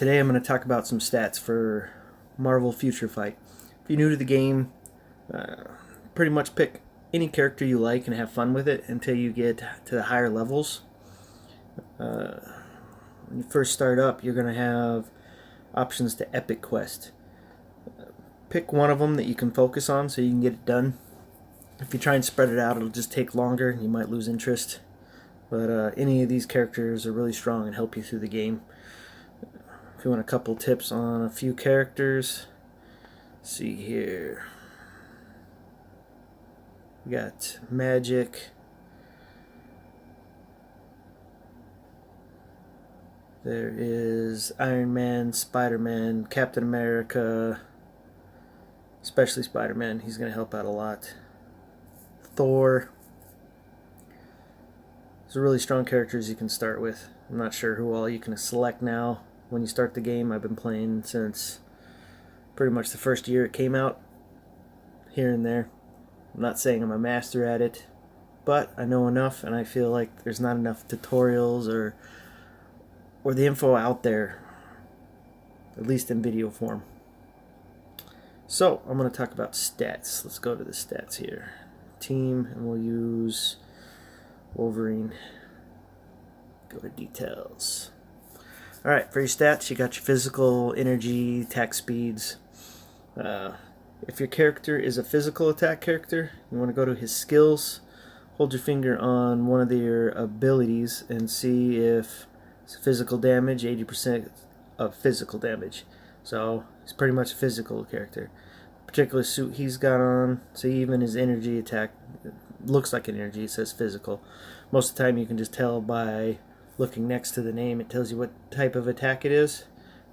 Today I'm going to talk about some stats for Marvel Future Fight. If you're new to the game, pretty much pick any character you like and have fun with it until you get to the higher levels. When you first start up, you're going to have options to Epic Quest. Pick one of them that you can focus on so you can get it done. If you try and spread it out, it'll just take longer. You might lose interest. But any of these characters are really strong and help you through the game. If you want a couple tips on a few characters, let's see here. We got Magic. There is Iron Man, Spider-Man, Captain America, especially Spider-Man. He's going to help out a lot. Thor. These are really strong characters you can start with. I'm not sure who all you can select now when you start the game. I've been playing since pretty much the first year it came out, here and there. I'm not saying I'm a master at it, but I know enough, and I feel like there's not enough tutorials or the info out there, at least in video form. So I'm going to talk about stats. Let's go to the stats here. Team, and we'll use Wolverine. Go to details. Alright, for your stats, you got your physical, energy, attack speeds. If your character is a physical attack character, you want to go to his skills, hold your finger on one of their abilities, and see if it's physical damage, 80% of physical damage. So, he's pretty much a physical character. Particular suit he's got on, so even his energy attack looks like an energy, it says physical. Most of the time you can just tell by looking next to the name, it tells you what type of attack it is,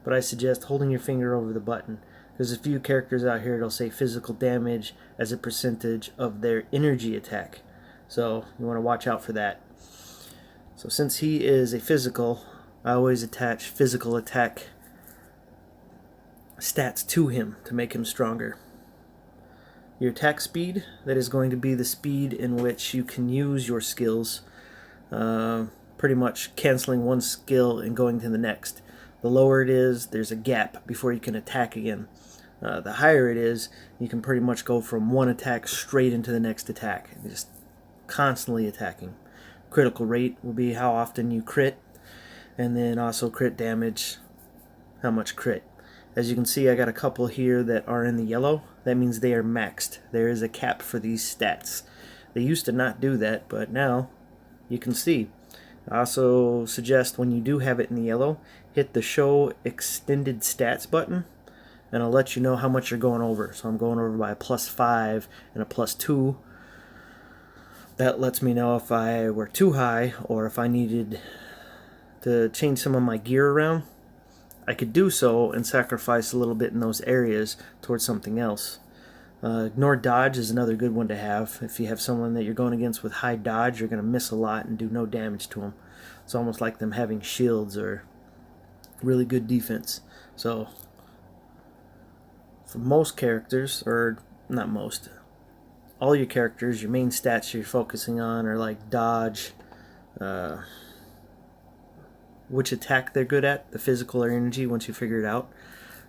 but I suggest holding your finger over the button. There's a few characters out here that'll say physical damage as a percentage of their energy attack, so you want to watch out for that. So since he is a physical, I always attach physical attack stats to him to make him stronger. Your attack speed, that is going to be the speed in which you can use your skills, pretty much canceling one skill and going to the next. The lower it is, there's a gap before you can attack again. The higher it is, you can pretty much go from one attack straight into the next attack, just constantly attacking. Critical rate will be how often you crit, and then also crit damage, how much crit. As you can see, I got a couple here that are in the yellow. That means they are maxed. There is a cap for these stats. They used to not do that, but now you can see. I also suggest when you do have it in the yellow, hit the Show Extended Stats button, and I'll let you know how much you're going over. So I'm going over by a +5 and a +2. That lets me know if I were too high or if I needed to change some of my gear around. I could do so and sacrifice a little bit in those areas towards something else. Ignore dodge is another good one to have. If you have someone that you're going against with high dodge, you're going to miss a lot and do no damage to them. It's almost like them having shields or really good defense. So for most characters, or not most, all your characters, your main stats you're focusing on are like dodge, which attack they're good at, the physical or energy, once you figure it out.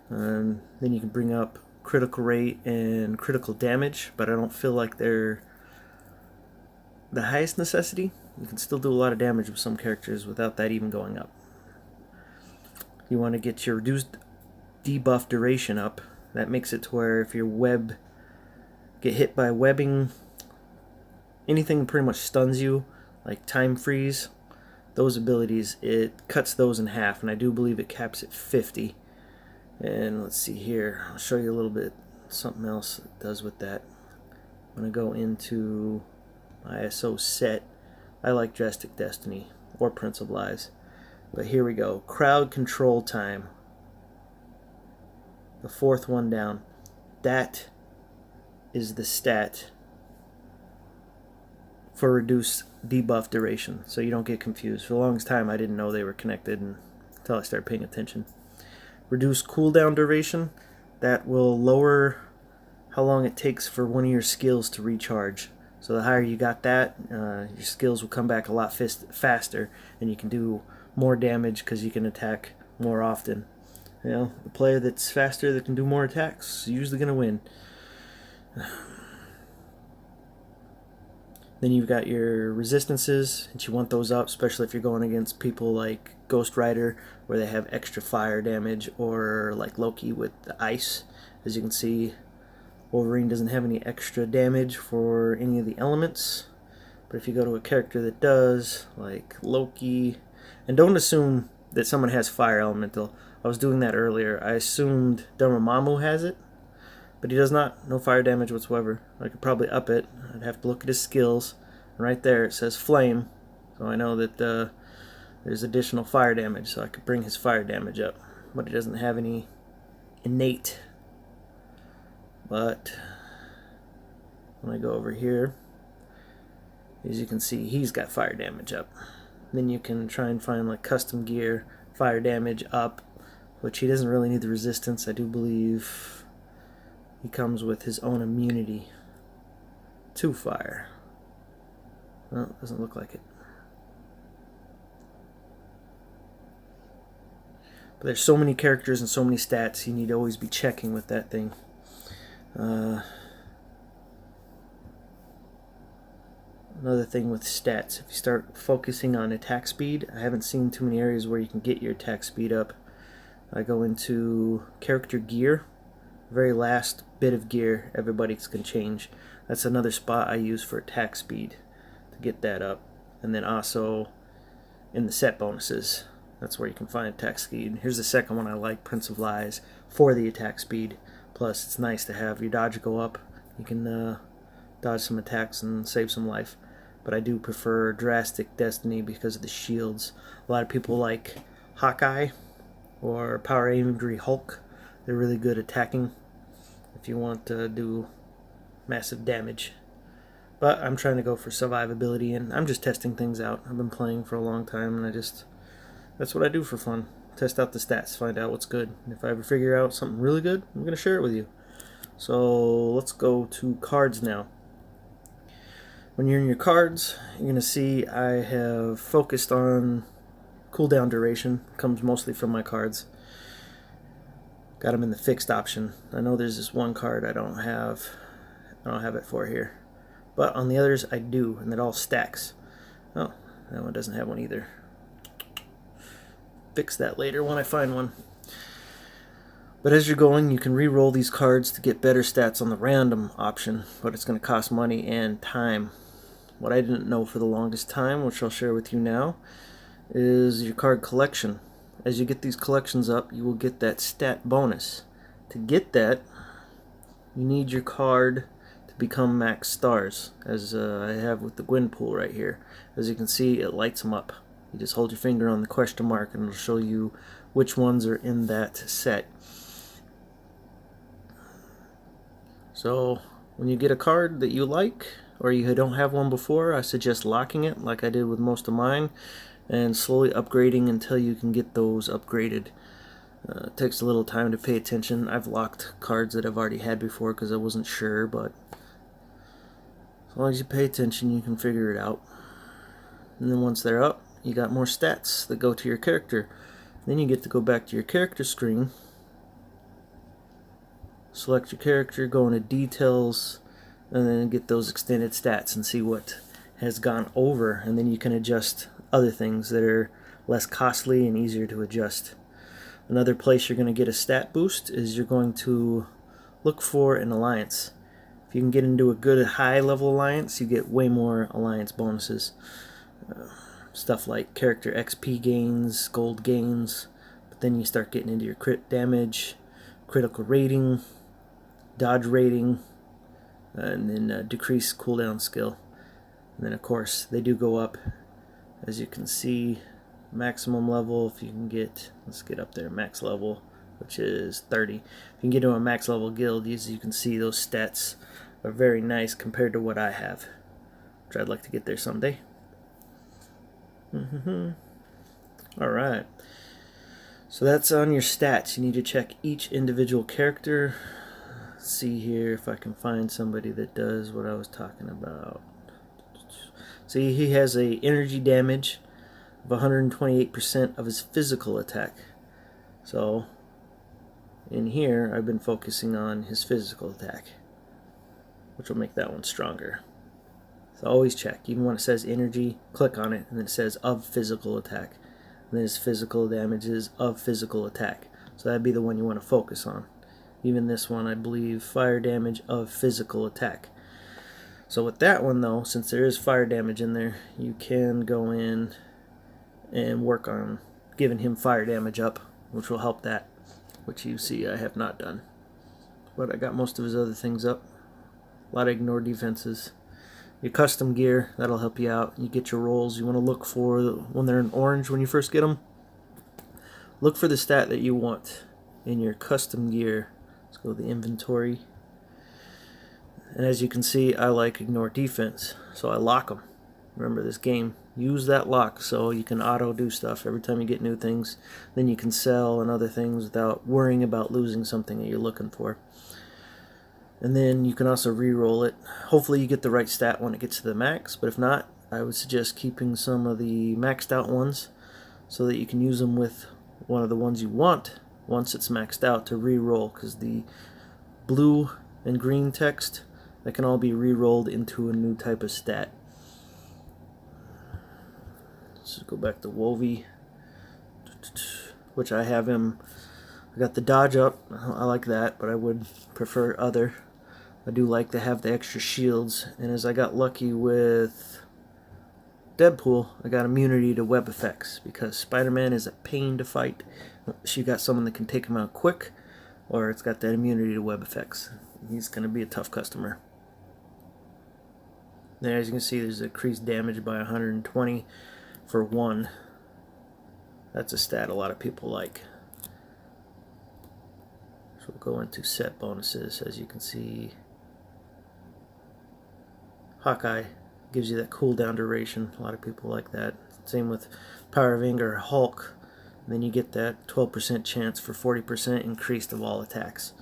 Then you can bring up critical rate and critical damage, but I don't feel like they're the highest necessity. You can still do a lot of damage with some characters without that even going up. You want to get your reduced debuff duration up. That makes it to where if your get hit by webbing, anything pretty much stuns you, like time freeze, those abilities, it cuts those in half, and I do believe it caps at 50. And let's see here, I'll show you a little bit something else it does with that. I'm going to go into ISO set. I like Drastic Destiny or Prince of Lies, but here we go. Crowd control time, the fourth one down. That is the stat for reduced debuff duration, so you don't get confused. For the longest time I didn't know they were connected until I started paying attention. Reduce cooldown duration, that will lower how long it takes for one of your skills to recharge. So the higher you got that, your skills will come back a lot faster, and you can do more damage because you can attack more often. You know, the player that's faster, that can do more attacks, is usually going to win. Then you've got your resistances, and you want those up, especially if you're going against people like Ghost Rider, where they have extra fire damage, or like Loki with the ice. As you can see, Wolverine doesn't have any extra damage for any of the elements. But if you go to a character that does, like Loki, and don't assume that someone has fire elemental. I was doing that earlier. I assumed Dormammu has it, but he does not. No fire damage whatsoever. I could probably up it. I'd have to look at his skills. And right there it says flame, so I know that there's additional fire damage, so I could bring his fire damage up. But he doesn't have any innate. But when I go over here, as you can see, he's got fire damage up. Then you can try and find like custom gear, fire damage up, which he doesn't really need the resistance. I do believe he comes with his own immunity to fire. Well, doesn't look like it. But there's so many characters and so many stats, you need to always be checking with that thing. Another thing with stats, if you start focusing on attack speed, I haven't seen too many areas where you can get your attack speed up. I go into character gear, very last bit of gear everybody's can change. That's another spot I use for attack speed to get that up. And then also in the set bonuses, that's where you can find attack speed. Here's the second one I like, Prince of Lies, for the attack speed. Plus it's nice to have your dodge go up. You can dodge some attacks and save some life. But I do prefer Drastic Destiny because of the shields. A lot of people like Hawkeye or Power Injury Hulk. They're really good attacking if you want to do massive damage. But I'm trying to go for survivability, and I'm just testing things out. I've been playing for a long time, and that's what I do for fun. Test out the stats, find out what's good. And if I ever figure out something really good, I'm going to share it with you. So let's go to cards now. When you're in your cards, you're going to see I have focused on cooldown duration. Comes mostly from my cards. Got them in the fixed option. I know there's this one card I don't have it for here. But on the others I do, and it all stacks. Oh, that one doesn't have one either. Fix that later when I find one. But as you're going, you can re-roll these cards to get better stats on the random option, but it's going to cost money and time. What I didn't know for the longest time, which I'll share with you now, is your card collection. As you get these collections up, you will get that stat bonus. To get that, you need your card to become max stars, as I have with the Gwenpool right here. As you can see, it lights them up. You just hold your finger on the question mark and it'll show you which ones are in that set. So when you get a card that you like, or you don't have one before, I suggest locking it like I did with most of mine, and slowly upgrading until you can get those upgraded. It takes a little time to pay attention. I've locked cards that I've already had before because I wasn't sure, but as long as you pay attention, you can figure it out. And then once they're up, you got more stats that go to your character. Then you get to go back to your character screen, select your character, go into details, and then get those extended stats and see what has gone over, and then you can adjust other things that are less costly and easier to adjust. Another place you're going to get a stat boost is you're going to look for an alliance. If you can get into a good high level alliance, you get way more alliance bonuses. Stuff like character XP gains, gold gains, but then you start getting into your crit damage, critical rating, dodge rating, and then decrease cooldown skill. And then of course they do go up, as you can see. Maximum level, if you can get, let's get up there, max level, which is 30. If you can get to a max level guild, as you can see, those stats are very nice compared to what I have, which I'd like to get there someday. Alright, so that's on your stats. You need to check each individual character. Let's see here if I can find somebody that does what I was talking about. See, he has a energy damage of 128% of his physical attack. So In here, I've been focusing on his physical attack, which will make that one stronger. So always check. Even when it says energy, click on it, and then it says of physical attack. And then his physical damage is of physical attack. So that'd be the one you want to focus on. Even this one, I believe, fire damage of physical attack. So with that one though, since there is fire damage in there, you can go in and work on giving him fire damage up, which will help that, which you see I have not done. But I got most of his other things up. A lot of ignore defenses. Your custom gear, that'll help you out. You get your rolls. You want to look for, when they're in orange when you first get them, look for the stat that you want in your custom gear. Let's go to the inventory. And as you can see, I like ignore defense, so I lock them. Remember this game, use that lock so you can auto do stuff every time you get new things. Then you can sell and other things without worrying about losing something that you're looking for. And then you can also re-roll it. Hopefully you get the right stat when it gets to the max, but if not, I would suggest keeping some of the maxed out ones so that you can use them with one of the ones you want once it's maxed out to re-roll, because the blue and green text, that can all be re-rolled into a new type of stat. Let's go back to Wolvie, which I have him, I got the dodge up, I like that, but I would prefer other. I do like to have the extra shields, and as I got lucky with Deadpool, I got immunity to web effects, because Spider-Man is a pain to fight. You got someone that can take him out quick, or it's got that immunity to web effects. He's going to be a tough customer. There, as you can see, there's increased damage by 120 for 1. That's a stat a lot of people like. So we'll go into set bonuses. As you can see, Hawkeye gives you that cooldown duration. A lot of people like that. Same with Power of Anger, Hulk. And then you get that 12% chance for 40% increased of all attacks.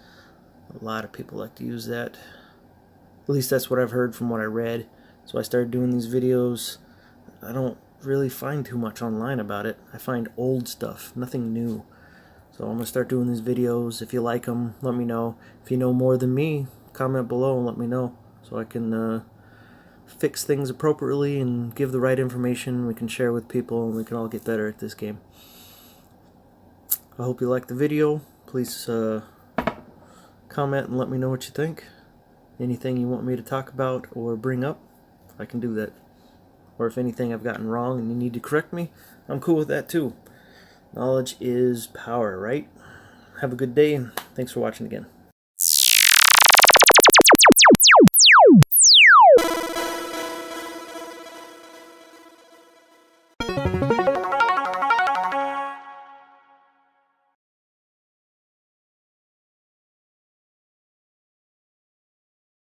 A lot of people like to use that. At least that's what I've heard from what I read. So I started doing these videos. I don't really find too much online about it. I find old stuff, nothing new. So I'm going to start doing these videos. If you like them, let me know. If you know more than me, comment below and let me know, so I can fix things appropriately and give the right information we can share with people, and we can all get better at this game. I hope you liked the video. Please comment and let me know what you think. Anything you want me to talk about or bring up, I can do that. Or if anything I've gotten wrong and you need to correct me, I'm cool with that too. Knowledge is power, right? Have a good day, and thanks for watching again.